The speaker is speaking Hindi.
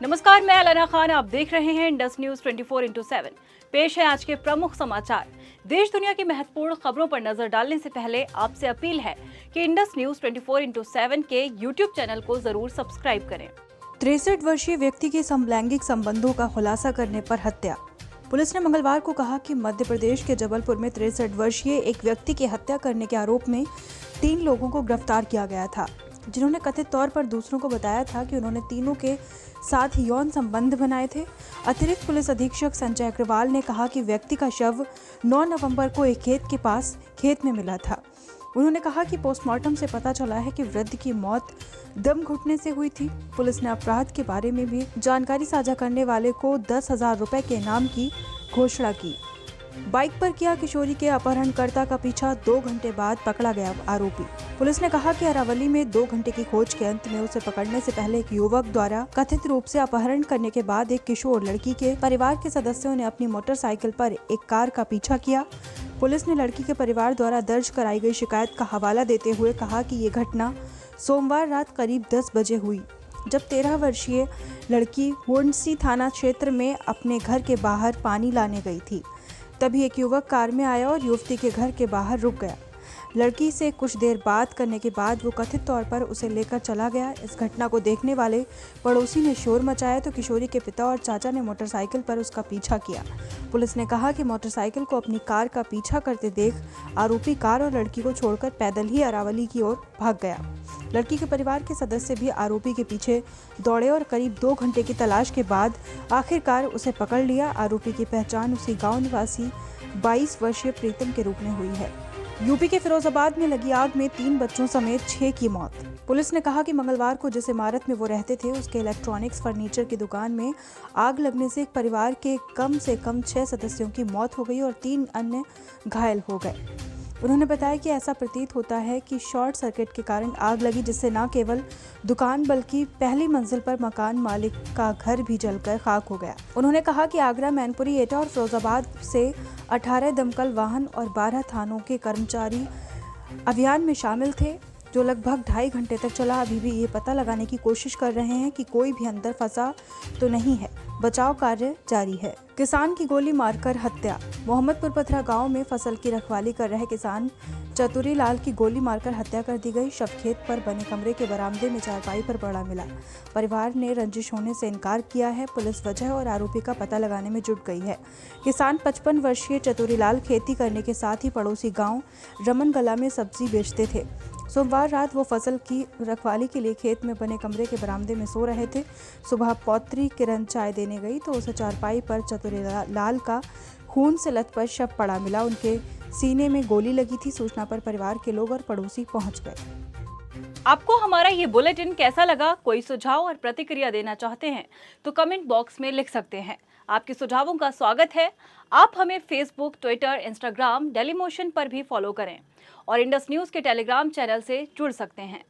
नमस्कार, मैं अलाना खान। आप देख रहे हैं इंडस न्यूज 24/7। पेश है आज के प्रमुख समाचार। देश दुनिया की महत्वपूर्ण खबरों पर नजर डालने से पहले आपसे अपील है कि इंडस न्यूज 24/7 के यूट्यूब चैनल को जरूर सब्सक्राइब करें। 63 वर्षीय व्यक्ति के समलैंगिक संबंधों का खुलासा करने पर हत्या। पुलिस ने मंगलवार को कहा कि मध्य प्रदेश के जबलपुर में 63 वर्षीय एक व्यक्ति की हत्या करने के आरोप में 3 लोगों को गिरफ्तार किया गया था, जिन्होंने कथित तौर पर दूसरों को बताया था कि उन्होंने तीनों के साथ यौन संबंध बनाए थे। अतिरिक्त पुलिस अधीक्षक संजय अग्रवाल ने कहा कि व्यक्ति का शव 9 नवंबर को एक खेत के पास खेत में मिला था। उन्होंने कहा कि पोस्टमार्टम से पता चला है कि वृद्ध की मौत दम घुटने से हुई थी। पुलिस ने अपराध के बारे में भी जानकारी साझा करने वाले को 10,000 रुपए के इनाम की घोषणा की। बाइक पर किया किशोरी के अपहरणकर्ता का पीछा, 2 घंटे बाद पकड़ा गया आरोपी। पुलिस ने कहा कि अरावली में 2 घंटे की खोज के अंत में उसे पकड़ने से पहले एक युवक द्वारा कथित रूप से अपहरण करने के बाद एक किशोर लड़की के परिवार के सदस्यों ने अपनी मोटरसाइकिल पर एक कार का पीछा किया। पुलिस ने लड़की के परिवार द्वारा दर्ज कराई गई शिकायत का हवाला देते हुए कहा कि ये घटना सोमवार रात करीब 10 बजे हुई, जब 13 वर्षीय लड़की वुंडसी थाना क्षेत्र में अपने घर के बाहर पानी लाने गई थी। तभी एक युवक कार में आया और युवती के घर के बाहर रुक गया। लड़की से कुछ देर बात करने के बाद वो कथित तौर पर उसे लेकर चला गया। इस घटना को देखने वाले पड़ोसी ने शोर मचाया तो किशोरी के पिता और चाचा ने मोटरसाइकिल पर उसका पीछा किया। पुलिस ने कहा कि मोटरसाइकिल को अपनी कार का पीछा करते देख आरोपी कार और लड़की को छोड़कर पैदल ही अरावली की ओर भाग गया। लड़की के परिवार के सदस्य भी आरोपी के पीछे दौड़े और करीब 2 घंटे की तलाश के बाद आखिरकार उसे पकड़ लिया। आरोपी की पहचान उसी गांव निवासी 22 वर्षीय प्रीतम के रूप में हुई है। यूपी के फिरोजाबाद में लगी आग में 3 बच्चों समेत 6 की मौत। पुलिस ने कहा कि मंगलवार को जिस इमारत में वो रहते थे उसके इलेक्ट्रॉनिक्स फर्नीचर की दुकान में आग लगने से एक परिवार के कम से कम 6 सदस्यों की मौत हो गई और 3 अन्य घायल हो गए। उन्होंने बताया कि ऐसा प्रतीत होता है कि शॉर्ट सर्किट के कारण आग लगी, जिससे न केवल दुकान बल्कि पहली मंजिल पर मकान मालिक का घर भी जलकर खाक हो गया। उन्होंने कहा कि आगरा, मैनपुरी, एटा और फिरोजाबाद से 18 दमकल वाहन और 12 थानों के कर्मचारी अभियान में शामिल थे, जो लगभग 2.5 घंटे तक चला। अभी भी ये पता लगाने की कोशिश कर रहे हैं कि कोई भी अंदर फंसा तो नहीं है। बचाव कार्य जारी है। किसान की गोली मारकर हत्या। मोहम्मदपुर पथरा गांव में फसल की रखवाली कर रहे किसान चतुरी लाल की गोली मारकर हत्या कर दी गई। शव खेत पर बने कमरे के बरामदे में चारपाई पर पड़ा मिला। परिवार ने रंजिश होने से इनकार किया है। पुलिस वजह और आरोपी का पता लगाने में जुट गई है। किसान 55 वर्षीय चतुरी लाल खेती करने के साथ ही पड़ोसी गाँव रमनगला में सब्जी बेचते थे। सोमवार रात वो फसल की रखवाली के लिए खेत में बने कमरे के बरामदे में सो रहे थे। सुबह पौत्री किरण चाय देने गई तो उसे चारपाई पर चतुरी लाल का खून से लथपथ शव पड़ा मिला। उनके सीने में गोली लगी थी। सूचना पर परिवार के लोग और पड़ोसी पहुंच गए। आपको हमारा ये बुलेटिन कैसा लगा? कोई सुझाव और प्रतिक्रिया देना चाहते हैं तो कमेंट बॉक्स में लिख सकते हैं। आपके सुझावों का स्वागत है। आप हमें फेसबुक, ट्विटर, इंस्टाग्राम, डेलीमोशन पर भी फॉलो करें और इंडस न्यूज के टेलीग्राम चैनल से जुड़ सकते हैं।